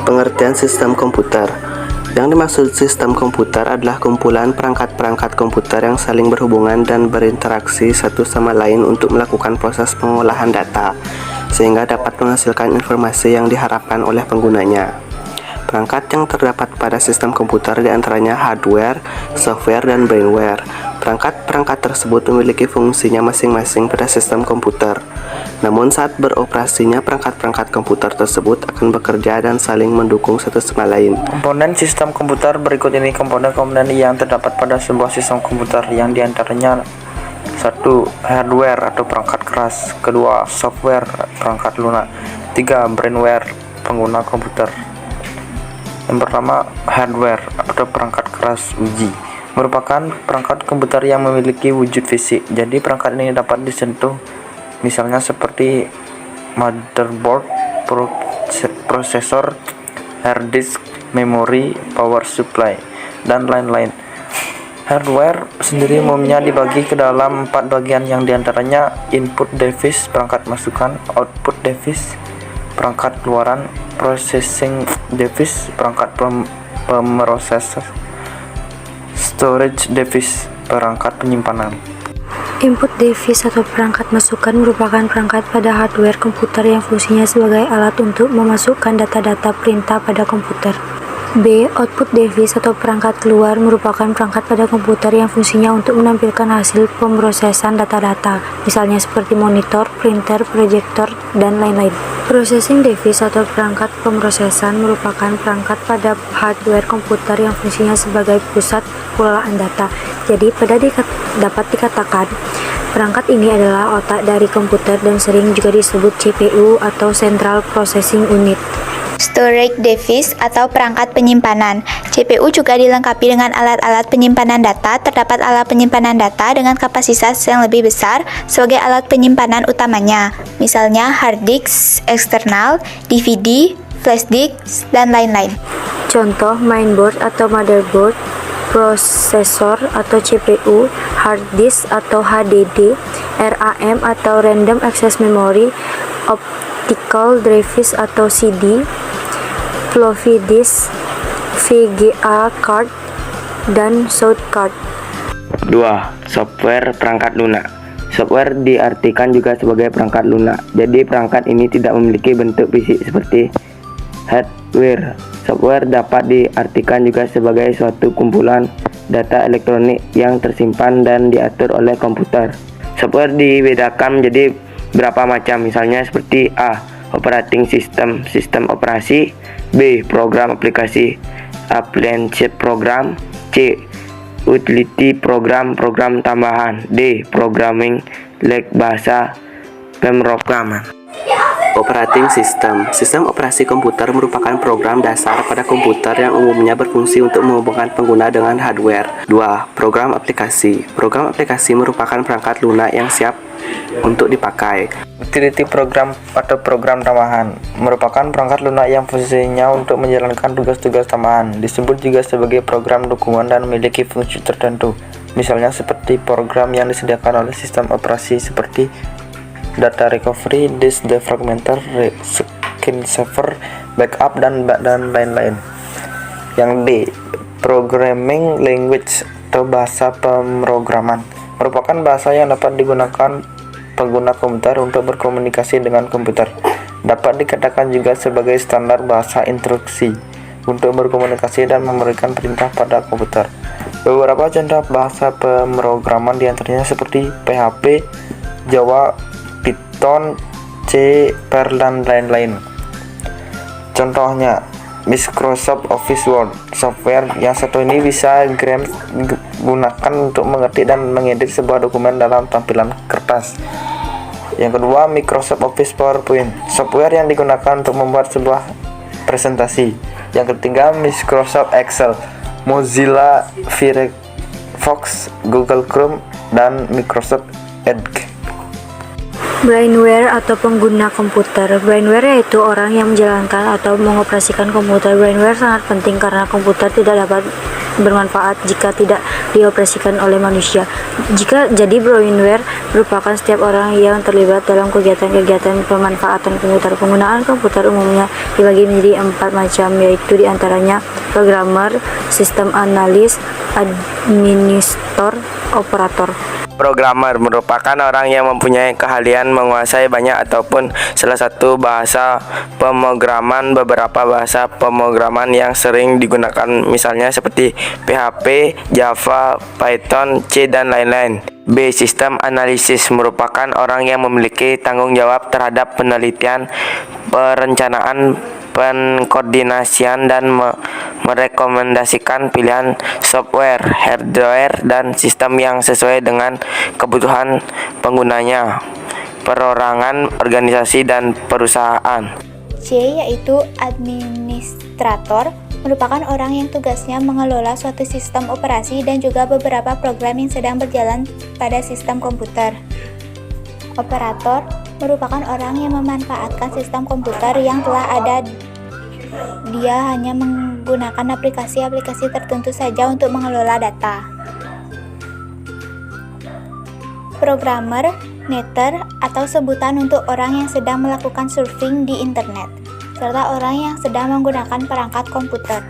Pengertian sistem komputer. Yang dimaksud sistem komputer adalah kumpulan perangkat-perangkat komputer yang saling berhubungan dan berinteraksi satu sama lain untuk melakukan proses pengolahan data, sehingga dapat menghasilkan informasi yang diharapkan oleh penggunanya. Perangkat yang terdapat pada sistem komputer diantaranya hardware, software, dan brainware. Perangkat-perangkat tersebut memiliki fungsinya masing-masing pada sistem komputer. Namun saat beroperasinya, perangkat-perangkat komputer tersebut akan bekerja dan saling mendukung satu sama lain. Komponen sistem komputer berikut ini komponen-komponen yang terdapat pada sebuah sistem komputer, yang diantaranya 1. Hardware atau perangkat keras. 2. Software, perangkat lunak. 3. Brainware, pengguna komputer. Yang pertama, hardware atau perangkat keras uji merupakan perangkat komputer yang memiliki wujud fisik. Jadi perangkat ini dapat disentuh, misalnya seperti motherboard, prosesor, hard disk, memori, power supply, dan lain-lain. Hardware sendiri umumnya dibagi ke dalam 4 bagian, yang diantaranya input device, perangkat masukan, output device, perangkat keluaran, processing device, perangkat pemroses, storage device, perangkat penyimpanan. Input device atau perangkat masukan merupakan perangkat pada hardware komputer yang fungsinya sebagai alat untuk memasukkan data-data perintah pada komputer. B. Output device atau perangkat keluar merupakan perangkat pada komputer yang fungsinya untuk menampilkan hasil pemrosesan data-data, misalnya seperti monitor, printer, proyektor, dan lain-lain. Processing device atau perangkat pemrosesan merupakan perangkat pada hardware komputer yang fungsinya sebagai pusat pengelolaan data. Jadi, dapat dikatakan perangkat ini adalah otak dari komputer dan sering juga disebut CPU atau Central Processing Unit. Storage device atau perangkat penyimpanan. CPU juga dilengkapi dengan alat-alat penyimpanan data. Terdapat alat penyimpanan data dengan kapasitas yang lebih besar sebagai alat penyimpanan utamanya, misalnya hard disk eksternal, DVD, flash disk, dan lain-lain. Contoh mainboard atau motherboard, prosesor atau CPU, hard disk atau HDD, RAM atau random access memory, optical drives atau CD, floppy disk, VGA card, dan sound card. 2. Software perangkat lunak. Software diartikan juga sebagai perangkat lunak. Jadi perangkat ini tidak memiliki bentuk fisik seperti hardware. Software dapat diartikan juga sebagai suatu kumpulan data elektronik yang tersimpan dan diatur oleh komputer. Software dibedakan menjadi berapa macam, misalnya seperti A. Operating system, sistem operasi. B. Program aplikasi, appliance program. C. Utility program, program tambahan. D. Programming language, bahasa pemrograman. Operating system. Sistem operasi komputer merupakan program dasar pada komputer yang umumnya berfungsi untuk menghubungkan pengguna dengan hardware. 2. Program aplikasi. Program aplikasi merupakan perangkat lunak yang siap untuk dipakai. Utility program atau program tambahan merupakan perangkat lunak yang fungsinya untuk menjalankan tugas-tugas tambahan. Disebut juga sebagai program dukungan dan memiliki fungsi tertentu, misalnya seperti program yang disediakan oleh sistem operasi seperti data recovery, disk defragmenter, screen saver, backup, dan lain-lain. Yang D. Programming language atau bahasa pemrograman merupakan bahasa yang dapat digunakan pengguna komputer untuk berkomunikasi dengan komputer. Dapat dikatakan juga sebagai standar bahasa instruksi untuk berkomunikasi dan memberikan perintah pada komputer. Beberapa contoh bahasa pemrograman diantaranya seperti PHP, Java, Python, C, Perl, dan lain-lain. Contohnya Microsoft Office Word. Software yang satu ini bisa digunakan untuk mengetik dan mengedit sebuah dokumen dalam tampilan kertas. Yang kedua, Microsoft Office PowerPoint. Software yang digunakan untuk membuat sebuah presentasi. Yang ketiga, Microsoft Excel, Mozilla Firefox, Google Chrome, dan Microsoft Edge. Brainware atau pengguna komputer. Brainware yaitu orang yang menjalankan atau mengoperasikan komputer. Brainware sangat penting karena komputer tidak dapat bermanfaat jika tidak dioperasikan oleh manusia. Jadi Bloomware merupakan setiap orang yang terlibat dalam kegiatan-kegiatan pemanfaatan komputer. Penggunaan komputer umumnya dibagi menjadi 4 macam, yaitu diantaranya programmer, sistem analis, administrator, operator. Programmer merupakan orang yang mempunyai keahlian menguasai banyak ataupun salah satu bahasa pemrograman. Beberapa bahasa pemrograman yang sering digunakan misalnya seperti PHP, Java, Python, C, dan lain-lain. B. Sistem analisis merupakan orang yang memiliki tanggung jawab terhadap penelitian, perencanaan, pengkoordinasian, dan merekomendasikan pilihan software, hardware, dan sistem yang sesuai dengan kebutuhan penggunanya, perorangan, organisasi, dan perusahaan. C yaitu administrator, merupakan orang yang tugasnya mengelola suatu sistem operasi dan juga beberapa program yang sedang berjalan pada sistem komputer. Operator merupakan orang yang memanfaatkan sistem komputer yang telah ada. Dia hanya menggunakan aplikasi-aplikasi tertentu saja untuk mengelola data. Programmer, netter, atau sebutan untuk orang yang sedang melakukan surfing di internet, serta orang yang sedang menggunakan perangkat komputer.